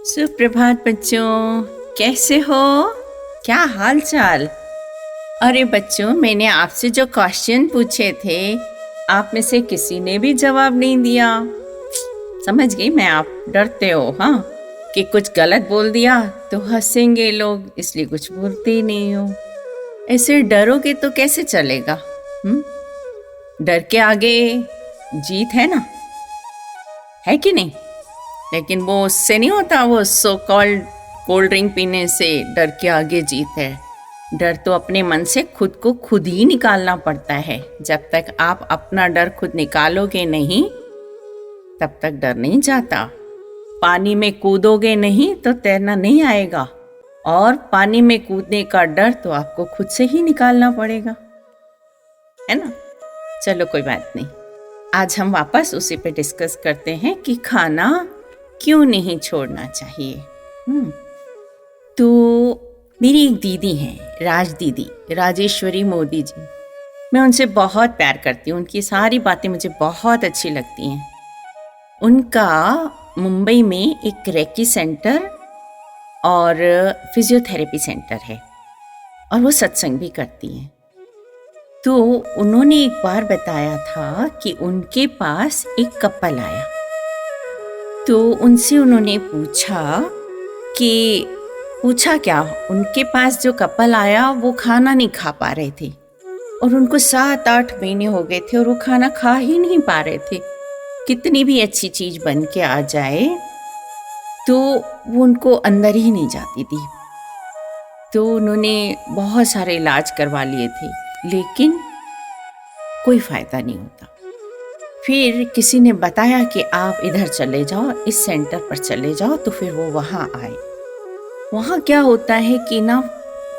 सुप्रभात बच्चों, कैसे हो? क्या हाल चाल? अरे बच्चों, मैंने आपसे जो क्वेश्चन पूछे थे, आप में से किसी ने भी जवाब नहीं दिया। समझ गई मैं, आप डरते हो हाँ कि कुछ गलत बोल दिया तो हंसेंगे लोग, इसलिए कुछ बोलते ही नहीं हो। ऐसे डरोगे तो कैसे चलेगा? डर के आगे जीत है ना, है कि नहीं? लेकिन वो उससे नहीं होता, वो सो कॉल्ड कोल्ड ड्रिंक पीने से डर के आगे जीत है। डर तो अपने मन से खुद को खुद ही निकालना पड़ता है। जब तक आप अपना डर खुद निकालोगे नहीं, तब तक डर नहीं जाता। पानी में कूदोगे नहीं तो तैरना नहीं आएगा, और पानी में कूदने का डर तो आपको खुद से ही निकालना पड़ेगा, है ना? चलो कोई बात नहीं, आज हम वापस उसी पे डिस्कस करते हैं कि खाना क्यों नहीं छोड़ना चाहिए। तो मेरी एक दीदी हैं, राजेश्वरी मोदी जी। मैं उनसे बहुत प्यार करती हूँ, उनकी सारी बातें मुझे बहुत अच्छी लगती हैं। उनका मुंबई में एक रेकी सेंटर और फिजियोथेरेपी सेंटर है, और वो सत्संग भी करती हैं। तो उन्होंने एक बार बताया था कि उनके पास एक कपल आया, तो उनसे उन्होंने पूछा क्या, उनके पास जो कपल आया वो खाना नहीं खा पा रहे थे, और उनको 7-8 महीने हो गए थे और वो खाना खा ही नहीं पा रहे थे। कितनी भी अच्छी चीज़ बन के आ जाए तो वो उनको अंदर ही नहीं जाती थी। तो उन्होंने बहुत सारे इलाज करवा लिए थे, लेकिन कोई फ़ायदा नहीं होता। फिर किसी ने बताया कि आप इधर चले जाओ, इस सेंटर पर चले जाओ, तो फिर वो वहाँ आए। वहाँ क्या होता है कि ना,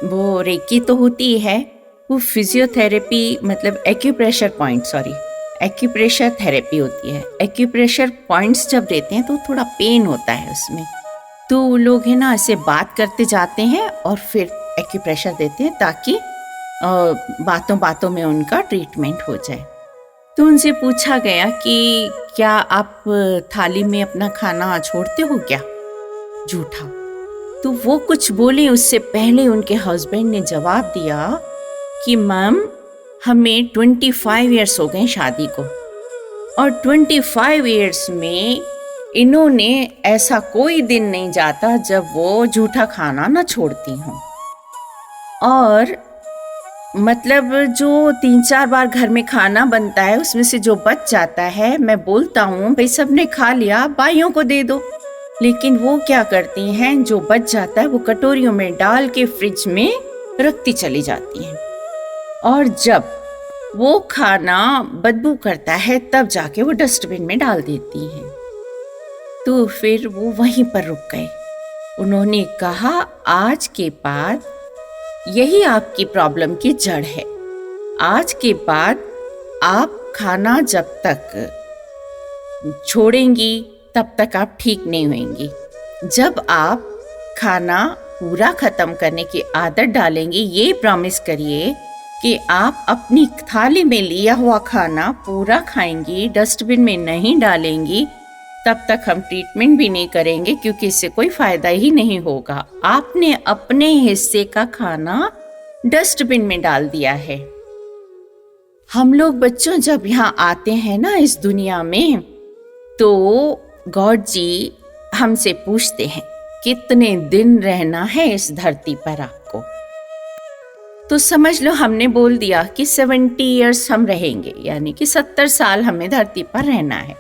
वो रेकी तो होती है, वो फिजियोथेरेपी मतलब एक्यूप्रेशर थेरेपी होती है। एक्यूप्रेशर पॉइंट्स जब देते हैं तो थोड़ा पेन होता है उसमें, तो लोग है ना ऐसे बात करते जाते हैं और फिर एक्यूप्रेशर देते हैं ताकि बातों बातों में उनका ट्रीटमेंट हो जाए। तो उनसे पूछा गया कि क्या आप थाली में अपना खाना छोड़ते हो क्या? झूठा। तो वो कुछ बोले उससे पहले उनके हस्बैंड ने जवाब दिया कि मैम, हमें 25 इयर्स हो गए शादी को, और 25 इयर्स में इन्होंने ऐसा कोई दिन नहीं जाता जब वो झूठा खाना ना छोड़ती हों। और मतलब जो 3-4 बार घर में खाना बनता है उसमें से जो बच जाता है, मैं बोलता हूँ भाई सबने खा लिया, भाइयों को दे दो, लेकिन वो क्या करती हैं, जो बच जाता है वो कटोरियों में डाल के फ्रिज में रखती चली जाती हैं, और जब वो खाना बदबू करता है तब जाके वो डस्टबिन में डाल देती हैं। तो फिर वो वहीं पर रुक गए। उन्होंने कहा, आज के बाद यही आपकी प्रॉब्लम की जड़ है। आज के बाद आप खाना जब तक छोड़ेंगी तब तक आप ठीक नहीं होंगी। जब आप खाना पूरा खत्म करने की आदत डालेंगी, ये प्रॉमिस करिए कि आप अपनी थाली में लिया हुआ खाना पूरा खाएंगी, डस्टबिन में नहीं डालेंगी, तब तक हम ट्रीटमेंट भी नहीं करेंगे, क्योंकि इससे कोई फायदा ही नहीं होगा। आपने अपने हिस्से का खाना डस्टबिन में डाल दिया है। हम लोग बच्चों जब यहाँ आते हैं ना इस दुनिया में, तो गॉड जी हमसे पूछते हैं कितने दिन रहना है इस धरती पर आपको। तो समझ लो हमने बोल दिया कि 70 इयर्स हम रहेंगे, यानी कि 70 साल हमें धरती पर रहना है।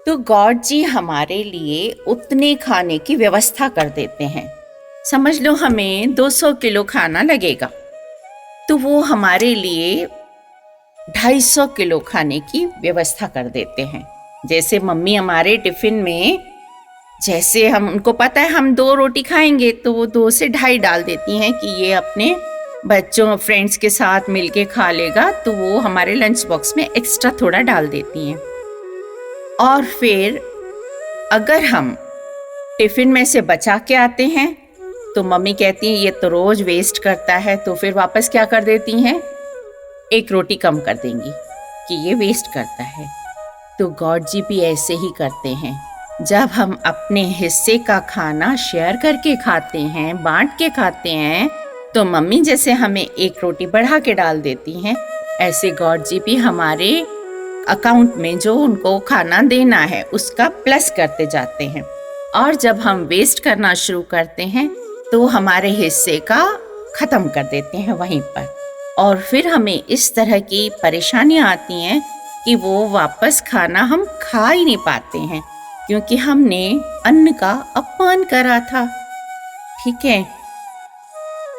तो गॉड जी हमारे लिए उतने खाने की व्यवस्था कर देते हैं। समझ लो हमें 200 किलो खाना लगेगा, तो वो हमारे लिए 250 किलो खाने की व्यवस्था कर देते हैं। जैसे मम्मी हमारे टिफिन में, जैसे हम उनको पता है हम 2 रोटी खाएंगे, तो वो 2 से 2.5 डाल देती हैं कि ये अपने बच्चों फ्रेंड्स के साथ मिलके खा लेगा, तो वो हमारे लंच बॉक्स में एक्स्ट्रा थोड़ा डाल देती हैं। और फिर अगर हम टिफिन में से बचा के आते हैं तो मम्मी कहती हैं ये तो रोज वेस्ट करता है, तो फिर वापस क्या कर देती हैं, 1 रोटी कम कर देंगी कि ये वेस्ट करता है। तो गॉड जी भी ऐसे ही करते हैं। जब हम अपने हिस्से का खाना शेयर करके खाते हैं, बांट के खाते हैं, तो मम्मी जैसे हमें एक रोटी बढ़ा के डाल देती हैं, ऐसे गॉड जी भी हमारे अकाउंट में जो उनको खाना देना है उसका प्लस करते जाते हैं। और जब हम वेस्ट करना शुरू करते हैं तो हमारे हिस्से का खत्म कर देते हैं वहीं पर, और फिर हमें इस तरह की परेशानियां आती हैं कि वो वापस खाना हम खा ही नहीं पाते हैं, क्योंकि हमने अन्न का अपमान करा था। ठीक है,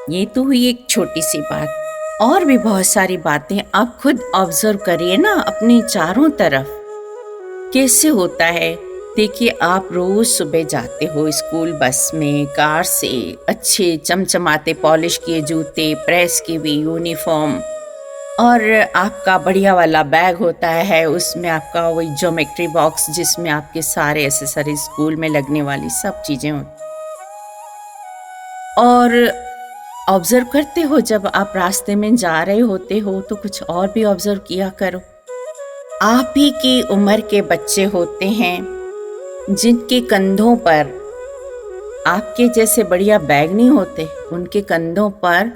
ये तो हुई एक छोटी सी बात। और भी बहुत सारी बातें आप खुद ऑब्जर्व करिए ना अपने चारों तरफ कैसे होता है। देखिए, आप रोज सुबह जाते हो स्कूल बस में, कार से, अच्छे चमचमाते पॉलिश किए जूते, प्रेस की हुई यूनिफॉर्म, और आपका बढ़िया वाला बैग होता है, उसमें आपका वही ज्योमेट्री बॉक्स जिसमें आपके सारे एक्सेसरीज स्कूल में लगने वाली सब चीजें होती। और ऑब्जर्व करते हो जब आप रास्ते में जा रहे होते हो तो कुछ और भी ऑब्जर्व किया करो। आप ही की उम्र के बच्चे होते हैं जिनके कंधों पर आपके जैसे बढ़िया बैग नहीं होते, उनके कंधों पर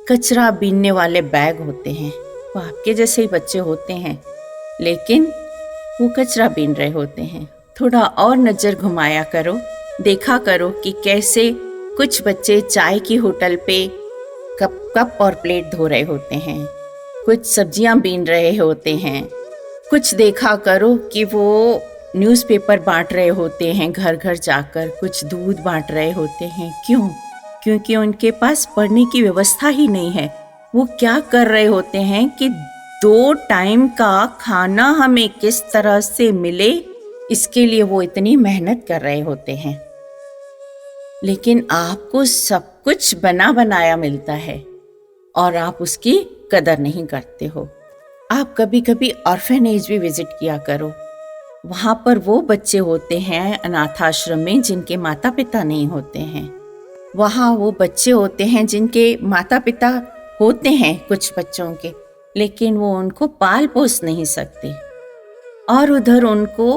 कचरा बीनने वाले बैग होते हैं। वो आपके जैसे ही बच्चे होते हैं, लेकिन वो कचरा बीन रहे होते हैं। थोड़ा और नज़र घुमाया करो, देखा करो कि कैसे कुछ बच्चे चाय की होटल पे कप और प्लेट धो रहे होते हैं, कुछ सब्जियां बीन रहे होते हैं, कुछ देखा करो कि वो न्यूज़पेपर बांट रहे होते हैं घर घर जाकर, कुछ दूध बांट रहे होते हैं। क्यों? क्योंकि उनके पास पढ़ने की व्यवस्था ही नहीं है। वो क्या कर रहे होते हैं कि 2 टाइम का खाना हमें किस तरह से मिले, इसके लिए वो इतनी मेहनत कर रहे होते हैं। लेकिन आपको सब कुछ बना बनाया मिलता है और आप उसकी कदर नहीं करते हो। आप कभी कभी ऑर्फेनेज भी विजिट किया करो। वहाँ पर वो बच्चे होते हैं अनाथ आश्रम में जिनके माता पिता नहीं होते हैं। वहाँ वो बच्चे होते हैं जिनके माता पिता होते हैं कुछ बच्चों के, लेकिन वो उनको पाल पोस नहीं सकते, और उधर उनको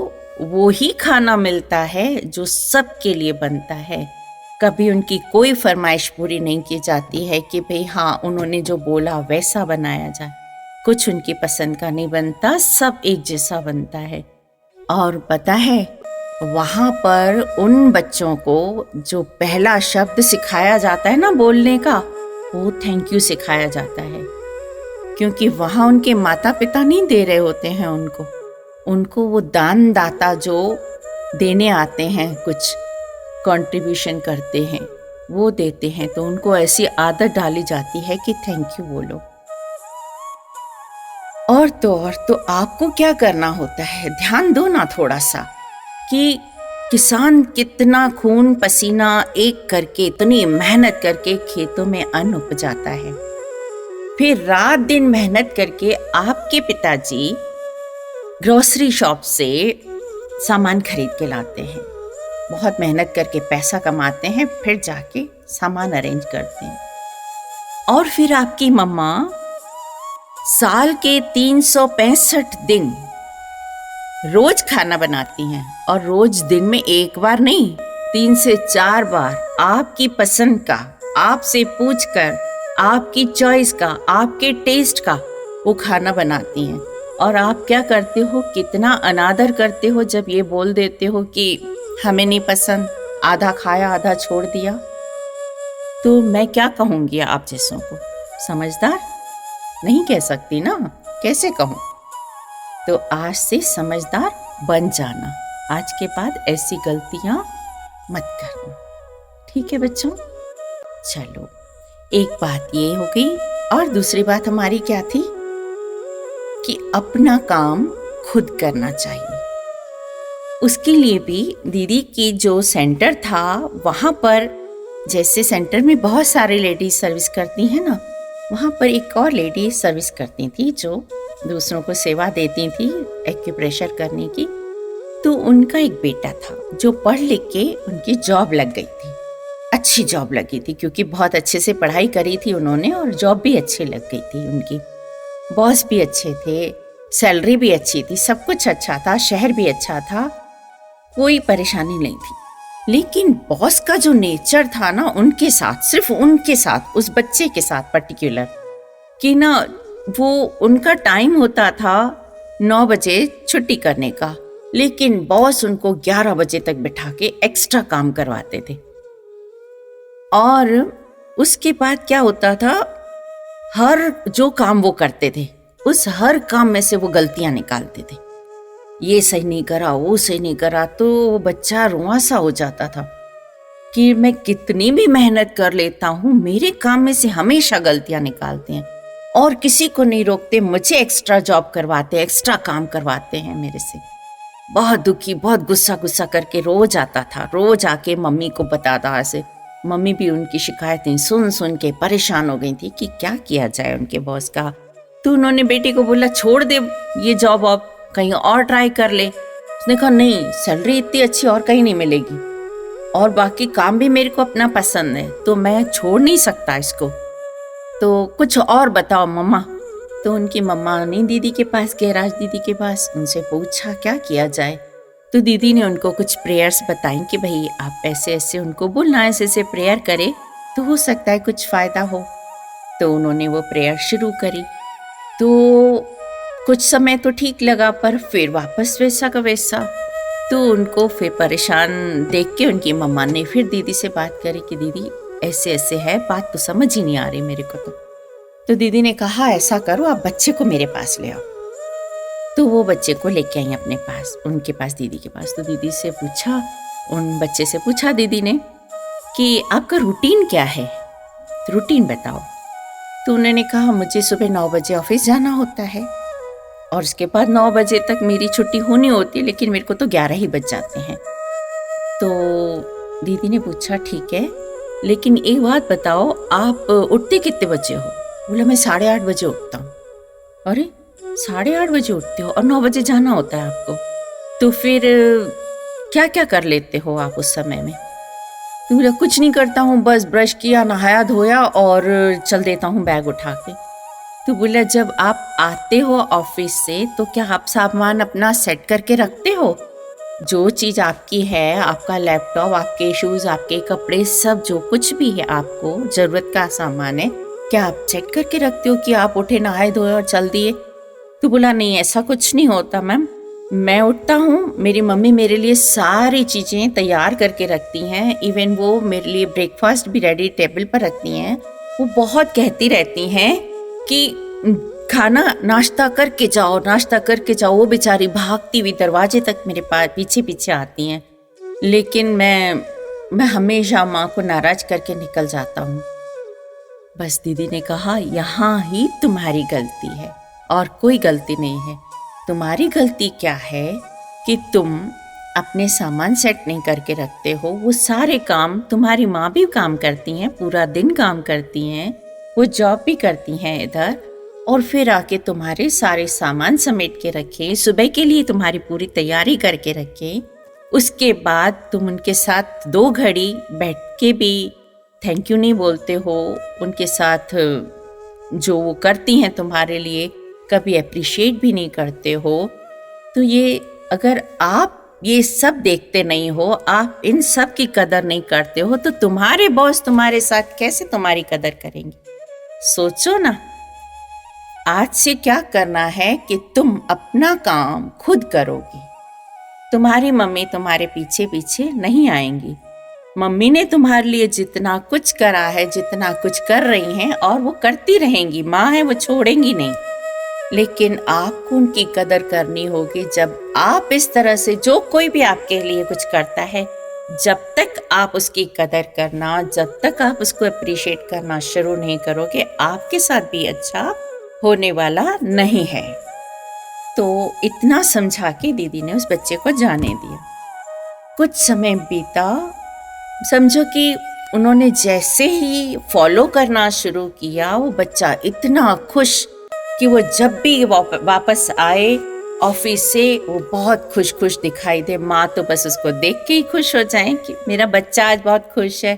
वो ही खाना मिलता है जो सबके लिए बनता है। कभी उनकी कोई फरमाइश पूरी नहीं की जाती है कि भाई हाँ, उन्होंने जो बोला वैसा बनाया जाए। कुछ उनकी पसंद का नहीं बनता, सब एक जैसा बनता है। और पता है, वहाँ पर उन बच्चों को जो पहला शब्द सिखाया जाता है ना बोलने का, वो थैंक यू सिखाया जाता है, क्योंकि वहाँ उनके माता पिता नहीं दे रहे होते हैं उनको वो दान दाता जो देने आते हैं, कुछ कंट्रीब्यूशन करते हैं, वो देते हैं, तो उनको ऐसी आदत डाली जाती है कि थैंक यू बोलो। और तो आपको क्या करना होता है, ध्यान दो ना थोड़ा सा कि किसान कितना खून पसीना एक करके, इतनी मेहनत करके खेतों में अन्न उपजाता है। फिर रात दिन मेहनत करके आपके पिताजी ग्रोसरी शॉप से सामान खरीद के लाते हैं, बहुत मेहनत करके पैसा कमाते हैं, फिर जाके सामान अरेंज करते हैं। और फिर आपकी मम्मा साल के 365 दिन रोज खाना बनाती हैं, और रोज दिन में एक बार नहीं, 3 से 4 बार आपकी पसंद का, आपसे पूछकर, आपकी चॉइस का, आपके टेस्ट का वो खाना बनाती हैं। और आप क्या करते हो, कितना अनादर करते हो जब ये बोल देते हो कि हमें नहीं पसंद, आधा खाया आधा छोड़ दिया। तो मैं क्या कहूँगी आप जैसों को, समझदार नहीं कह सकती ना, कैसे कहूँ। तो आज से समझदार बन जाना, आज के बाद ऐसी गलतियां मत करना, ठीक है बच्चों। चलो, एक बात ये हो गई, और दूसरी बात हमारी क्या थी कि अपना काम खुद करना चाहिए। उसके लिए भी दीदी की जो सेंटर था, वहाँ पर जैसे सेंटर में बहुत सारे लेडीज सर्विस करती हैं ना, वहाँ पर एक और लेडी सर्विस करती थी जो दूसरों को सेवा देती थी एक्यूप्रेशर करने की। तो उनका एक बेटा था जो पढ़ लिख के उनकी जॉब लग गई थी, अच्छी जॉब लगी थी, क्योंकि बहुत अच्छे से पढ़ाई करी थी उन्होंने, और जॉब भी अच्छी लग गई थी उनकी। बॉस भी अच्छे थे, सैलरी भी अच्छी थी, सब कुछ अच्छा था, शहर भी अच्छा था। कोई परेशानी नहीं थी। लेकिन बॉस का जो नेचर था ना उनके साथ, सिर्फ उनके साथ, उस बच्चे के साथ पर्टिकुलर, कि ना वो उनका टाइम होता था 9 बजे छुट्टी करने का, लेकिन बॉस उनको 11 बजे तक बिठा के एक्स्ट्रा काम करवाते थे। और उसके बाद क्या होता था, हर जो काम वो करते थे उस हर काम में से वो गलतियां निकालते थे। ये सही नहीं करा, वो सही नहीं करा, तो वो बच्चा रुआं सा हो जाता था कि मैं कितनी भी मेहनत कर लेता हूँ, मेरे काम में से हमेशा गलतियां निकालते हैं और किसी को नहीं रोकते, मुझे एक्स्ट्रा जॉब करवाते, एक्स्ट्रा काम करवाते हैं मेरे से। बहुत दुखी, बहुत गुस्सा गुस्सा करके रोज आता था, रोज आके मम्मी को बताता ऐसे। मम्मी भी उनकी शिकायतें सुन सुन के परेशान हो गई थी कि क्या किया जाए उनके बॉस का। तो उन्होंने बेटी को बोला छोड़ दे ये जॉब, अब कहीं और ट्राई कर ले। उसने कहा नहीं, सैलरी इतनी अच्छी और कहीं नहीं मिलेगी और बाकी काम भी मेरे को अपना पसंद है, तो मैं छोड़ नहीं सकता इसको, तो कुछ और बताओ मम्मा। तो उनकी मम्मा ने दीदी के पास गए, राज दीदी के पास, उनसे पूछा क्या किया जाए। तो दीदी ने उनको कुछ प्रेयर्स बताई कि भाई आप ऐसे ऐसे उनको बोलना, ऐसे ऐसे प्रेयर करे तो हो सकता है कुछ फ़ायदा हो। तो उन्होंने वो प्रेयर शुरू करी। तो कुछ समय तो ठीक लगा, पर फिर वापस वैसा का वैसा। तो उनको फिर परेशान देख के उनकी मम्मा ने फिर दीदी से बात करी कि दीदी ऐसे ऐसे है, बात तो समझ ही नहीं आ रही मेरे को। तो दीदी ने कहा ऐसा करो, आप बच्चे को मेरे पास ले आओ। तो वो बच्चे को लेके आई अपने पास, उनके पास, दीदी के पास। तो दीदी से पूछा, उन बच्चे से पूछा दीदी ने कि आपका रूटीन क्या है, रूटीन बताओ। तो उन्होंने कहा मुझे सुबह 9 बजे ऑफिस जाना होता है और उसके बाद 9 बजे तक मेरी छुट्टी होनी होती है, लेकिन मेरे को तो 11 ही बज जाते हैं। तो दीदी ने पूछा ठीक है, लेकिन एक बात बताओ, आप उठते कितने बजे हो? बोला मैं 8:30 बजे उठता हूँ। अरे 8:30 बजे उठते हो और 9 बजे जाना होता है आपको, तो फिर क्या क्या कर लेते हो आप उस समय में? तो बोला कुछ नहीं करता हूँ, बस ब्रश किया, नहाया धोया और चल देता हूँ बैग उठा के। तो बोला जब आप आते हो ऑफिस से तो क्या आप सामान अपना सेट करके रखते हो? जो चीज़ आपकी है, आपका लैपटॉप, आपके शूज़, आपके कपड़े, सब जो कुछ भी है आपको ज़रूरत का सामान है, क्या आप सेट करके रखते हो कि आप उठे, नहाए धोए और चल दिए? तो बोला नहीं, ऐसा कुछ नहीं होता मैम। मैं उठता हूँ, मेरी मम्मी मेरे लिए सारी चीज़ें तैयार करके रखती हैं, इवन वो मेरे लिए ब्रेकफास्ट भी रेडी टेबल पर रखती हैं। वो बहुत कहती रहती हैं कि खाना नाश्ता करके जाओ, नाश्ता करके जाओ। वो बेचारी भागती हुई दरवाजे तक मेरे पास पीछे पीछे आती हैं, लेकिन मैं हमेशा माँ को नाराज़ करके निकल जाता हूँ। बस दीदी ने कहा यहाँ ही तुम्हारी गलती है और कोई गलती नहीं है। तुम्हारी गलती क्या है कि तुम अपने सामान सेट नहीं करके रखते हो। वो सारे काम तुम्हारी माँ भी काम करती हैं, पूरा दिन काम करती हैं, वो जॉब भी करती हैं इधर, और फिर आके तुम्हारे सारे सामान समेट के रखे, सुबह के लिए तुम्हारी पूरी तैयारी करके रखे। उसके बाद तुम उनके साथ 2 घड़ी बैठ के भी थैंक यू नहीं बोलते हो, उनके साथ जो वो करती हैं तुम्हारे लिए कभी अप्रिशिएट भी नहीं करते हो। तो ये अगर आप ये सब देखते नहीं हो, आप इन सब की कदर नहीं करते हो, तो तुम्हारे बॉस तुम्हारे साथ कैसे तुम्हारी कदर करेंगे? सोचो ना। आज से क्या करना है कि तुम अपना काम खुद करोगी। तुम्हारी मम्मी तुम्हारे पीछे पीछे नहीं आएंगी। मम्मी ने तुम्हारे लिए जितना कुछ करा है, जितना कुछ कर रही हैं, और वो करती रहेंगी। माँ है, वो छोड़ेंगी नहीं। लेकिन आपको उनकी कदर करनी होगी। जब आप इस तरह से, जो कोई भी आपके लिए कुछ करता है, जब तक आप उसकी कदर करना, जब तक आप उसको अप्रिशिएट करना शुरू नहीं करोगे, आपके साथ भी अच्छा होने वाला नहीं है। तो इतना समझा के दीदी ने उस बच्चे को जाने दिया। कुछ समय बीता, समझो कि उन्होंने जैसे ही फॉलो करना शुरू किया, वो बच्चा इतना खुश कि वो जब भी वापस आए ऑफिस से, वो बहुत खुश खुश दिखाई दे। माँ तो बस उसको देख के ही खुश हो जाए कि मेरा बच्चा आज बहुत खुश है।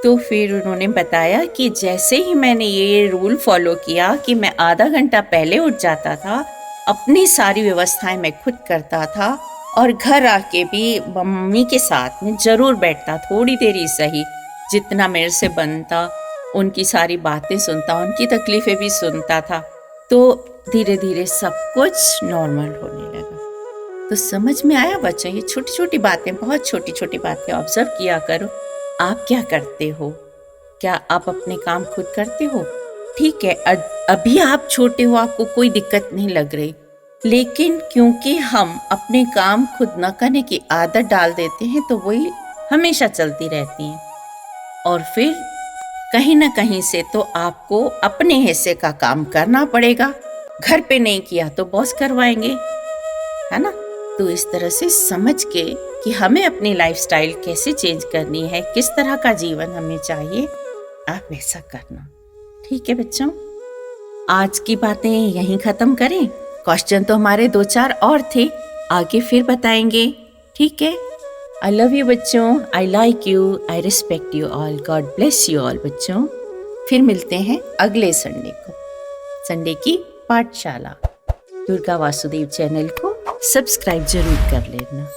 तो फिर उन्होंने बताया कि जैसे ही मैंने ये रूल फॉलो किया कि मैं आधा घंटा पहले उठ जाता था, अपनी सारी व्यवस्थाएं मैं खुद करता था और घर आके भी मम्मी के साथ में ज़रूर बैठता, थोड़ी देर ही सही, जितना मेरे से बनता उनकी सारी बातें सुनता, उनकी तकलीफ़ें भी सुनता था। तो धीरे धीरे सब कुछ नॉर्मल होने लगा। तो समझ में आया बच्चों, ये छोटी छोटी बातें, बहुत छोटी छोटी बातें ऑब्जर्व किया करो। आप क्या करते हो? क्या आप अपने काम खुद करते हो? ठीक है, अभी आप छोटे हो, आपको कोई दिक्कत नहीं लग रही, लेकिन क्योंकि हम अपने काम खुद न करने की आदत डाल देते हैं तो वही हमेशा चलती रहती हैं। और फिर कहीं ना कहीं से तो आपको अपने हिस्से का काम करना पड़ेगा। घर पे नहीं किया तो बॉस करवाएंगे, है ना? तो इस तरह से समझ के कि हमें अपनी लाइफस्टाइल कैसे चेंज करनी है, किस तरह का जीवन हमें चाहिए, आप वैसा करना। ठीक है बच्चों, आज की बातें यहीं ख़त्म करें। क्वेश्चन तो हमारे 2-4 और थे, आगे फिर बताएंगे। ठीक है, आई लव यू बच्चों, I like you, I respect you all, God bless you all बच्चों। फिर मिलते हैं अगले संडे को, संडे की पाठशाला। दुर्गा वासुदेव चैनल को सब्सक्राइब जरूर कर लेना।